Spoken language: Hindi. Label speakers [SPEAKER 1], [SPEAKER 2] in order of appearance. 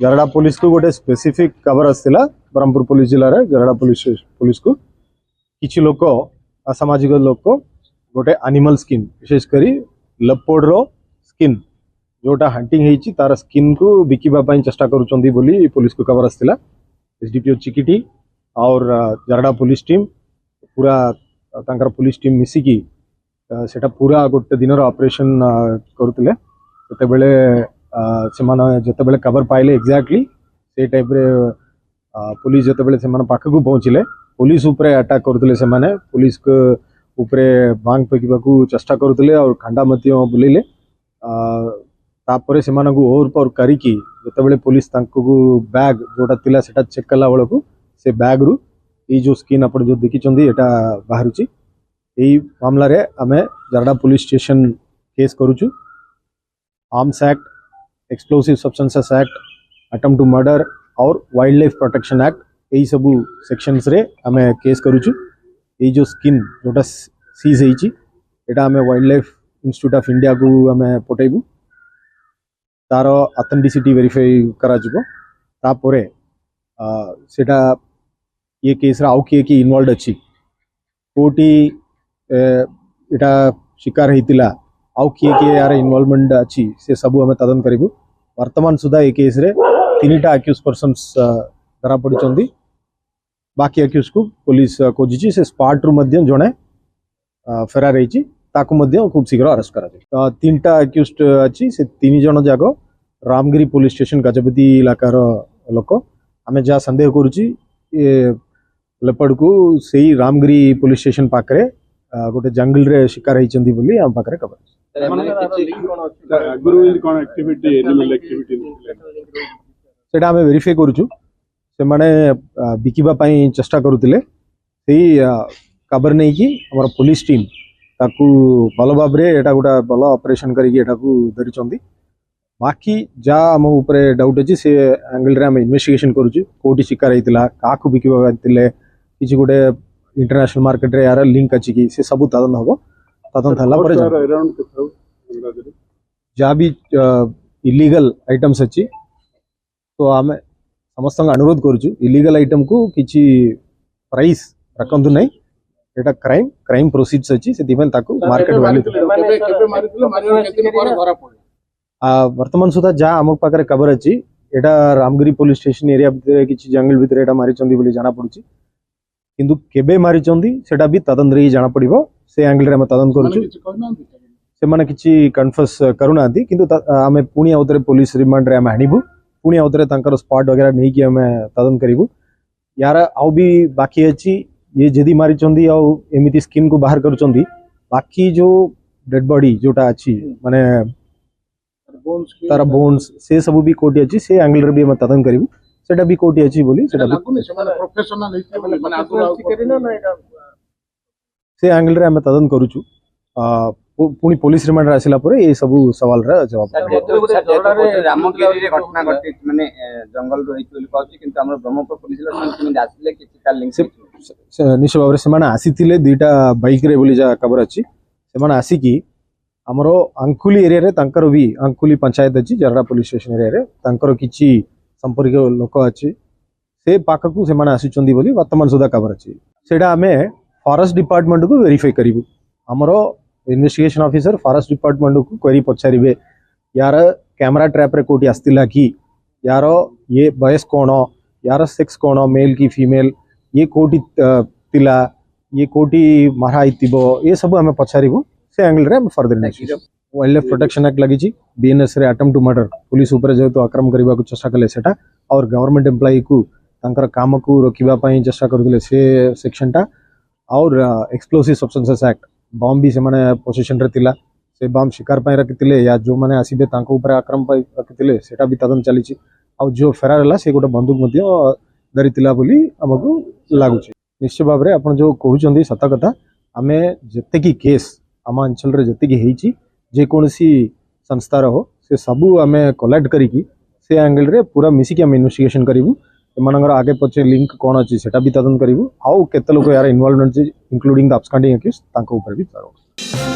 [SPEAKER 1] जरड़ा पुलिस को गोटे स्पेसिफिक खबर आसला ब्रह्मपुर पुलिस जिले में जरड़ा पुलिस को किसी लोक असामाजिक लोक गोटे एनिमल स्किन विशेषकर लेपर्ड रो स्किन जोटा हंटिंग होती तार स्किन को बिकिबा चेष्टा करुँच पुलिस को खबर आसला। एसडीपीओ चिकिटी और जरड़ा पुलिस टीम पूरा तांकर पुलिस टीम मिसिकी सेटा पूरा गोटे दिन ऑपरेशन करुले जितेबले खबर पाइले एक्जाक्टली से टाइप रे पुलिस जितेबले से पाखक पहुँचले पुलिस उपरे अटैक करते पुलिस को उपरे बांग फेंकवा चेष्टा करते और खंडा बुलेले तापर से ओवरपावर करिकी जितेबले पुलिस बैग जोटा थिला सेटा चेक कला बेलू से बैग रु ये जो स्किन आप जो देखिं यहाँ बाहर यही मामला रे आमे जरड़ा पुलिस स्टेशन केस करुचु। Arms act, explosive substances act, attempt to murder और वाइल्ड लाइफ प्रोटेक्शन एक्ट यही सबू सेक्शंस रे आमे केस करुचु। ये जो स्किन जोटा सीज होइची एटा आमे wild life institute of India को आमे पठेबू तार ऑथेंटिसिटी वेरीफाई करा जिवो तापरे सेटा ये केस रा आउ किए इन्वॉल्व अच्छी कोटी एटा शिकार होता आउ किए यार इन्वॉल्वमेंट अच्छी से सबू आम तदन करूँ। वर्तमान सुधा ये केस रे 3टा अक्यूज पर्सन्स धरा पड़ी बाकी अक्यूज को पुलिस खोजी से स्पॉट रु जड़े फेरार होती खूब शीघ्र अरेस्ट करा 3टा अक्यूज अच्छी से 3 जन जाक रामगिरी पुलिस स्टेशन गजपति इलाकार लोक आम जहाँ संदेह करुच्ची लेपर्ड को सही रामगिरी पुलिस स्टेशन पाखे गोटे जंगल रे शिकार होती बोली आम पाखे खबर सेटा आम वेरीफाई करुचु से माने बिकिबा पई चेष्टा करुतिले सही खबर नहीं कि हमारा पुलिस टीम ताकू भल भाव रे एटा गोटा भल ऑपरेशन करिके एटा को धरिचंदी। बाकी जहाँ आम उपरे डाउट अच्छी से एंगल रे आम इन्वेस्टिगेशन करुचु कोटी शिकार होता क्या बिकिबा किसी गोटे इंटरनेशनल मार्केट रे यार लिंक अच्छी कि से सब तदन हम तदन जहाँ भी इलीगल आइटम्स अच्छी तो आम समस्त अनुरोध करुचु इलीगल आइटम को किसी प्राइस रखंतु नहीं एटा क्राइम प्रोसीड्स अच्छी से मार्केट वैल्यू वर्तमान सुधा जहाँ आम पाखे खबर अच्छी एटा रामगिरी पुलिस स्टेशन एरिया भितर किसी जंगल भितर एटा मारिचंदी बोली जाना पड़ुची किंतु केबे मारिचंदी सेटा भी तदन रे जाना पड़िबो से एंगल रे हम तदन करूछु से माने किछि कन्फर्स करूनांती किंतु आमे पुणी आउतरे पुलिस रिमांड रे हम आनिबु पुणी आउतरे तांकर स्पॉट वगैरह नहीं कि हम तदन करिबु यार आउ भी बाकी अछि ये जदी मारिचंदी आ एमिति स्किन को बाहर करूचंदी बाकी जो डेड बॉडी जोटा अछि माने तार बोन्स से सब भी कोटी अच्छी से एंगल रे भी हम तदन करिबु सेटा भी कोटी अच्छी बोली सेटा प्रोफेशनल से एंगल रे हम तदन करूछु पुणी पुलिस रिमांड आसिला परे ये सब सवाल रा जवाब
[SPEAKER 2] रामगिरी रे घटना घटी माने जंगल रो हेतु बोली कहछि किंतु हमर ब्रह्मपुर पुलिस ला संत आसिले किछि का लिंक
[SPEAKER 1] से निश्चय भाव से माने आसीतिले 2टा बाइक रे बोली जा खबर अछि से माने आसी की हमरो अंकुली एरिया रे तांकर भी अंकुली पंचायत अच्छी जरड़ा पुलिस स्टेशन एरिया रे तांकर किछि संपर्क लोक अच्छी से पाखक से माने आसीचंदी बोली वर्तमान सुधा खबर अच्छी सेटा आमे फॉरेस्ट डिपार्टमेंट को वेरीफाई करिवु हमरो इन्वेस्टिगेशन ऑफिसर फॉरेस्ट डिपार्टमेंट को क्वेरी पचारिबे यार कैमरा ट्रैप रे कोटी आस्तिला कि यार ये वयस कोण यार सेक्स कोण मेल की फीमेल ये कोटी तिला ये कोटी मारा आइतिबो ये सब हमें पचारिबु से एंगल रे further investigation wild life protection act लगी बीएनएस रे अटेम्प्ट टू मर्डर पुलिस ऊपर जेहेतु आक्रमण करबा को चेष्टा कले सेटा और गवर्नमेंट एम्प्लॉई को तांकर काम को रोकिबा पई चेष्टा करथिले से सेक्शन टा और एक्सप्लोसिव सब्सटेंसेस एक्ट बम भी से माने पोजीशन रे तिला से बम शिकार पई रखितिले या जो माने आसीबे तांको ऊपर आक्रमण पई रखितिले सेटा भी तदन चलीची और जो फेरार हला से गोटे बंदूक मध्य धरितिला बोली हमको लागुची। निश्चय भाव रे आपण जो कहउचंदी सत कथा आमे जत्ते की केस आम अंचल रे जत्ते की हेची जे कोनसी संस्था हो से सबू आमे कलेक्ट करिकी से एंगल रे पूरा मिसिकी आम इन्वेस्टिगेशन करिवु एमानकर आगे पछे लिंक कोन अछि सेटा भी तदन करिवु आउ केते लोक यार इन्वॉल्वमेंट इंक्लूडिंग द अपस्कैंडिंग एक्यूज तांको ऊपर भी करो।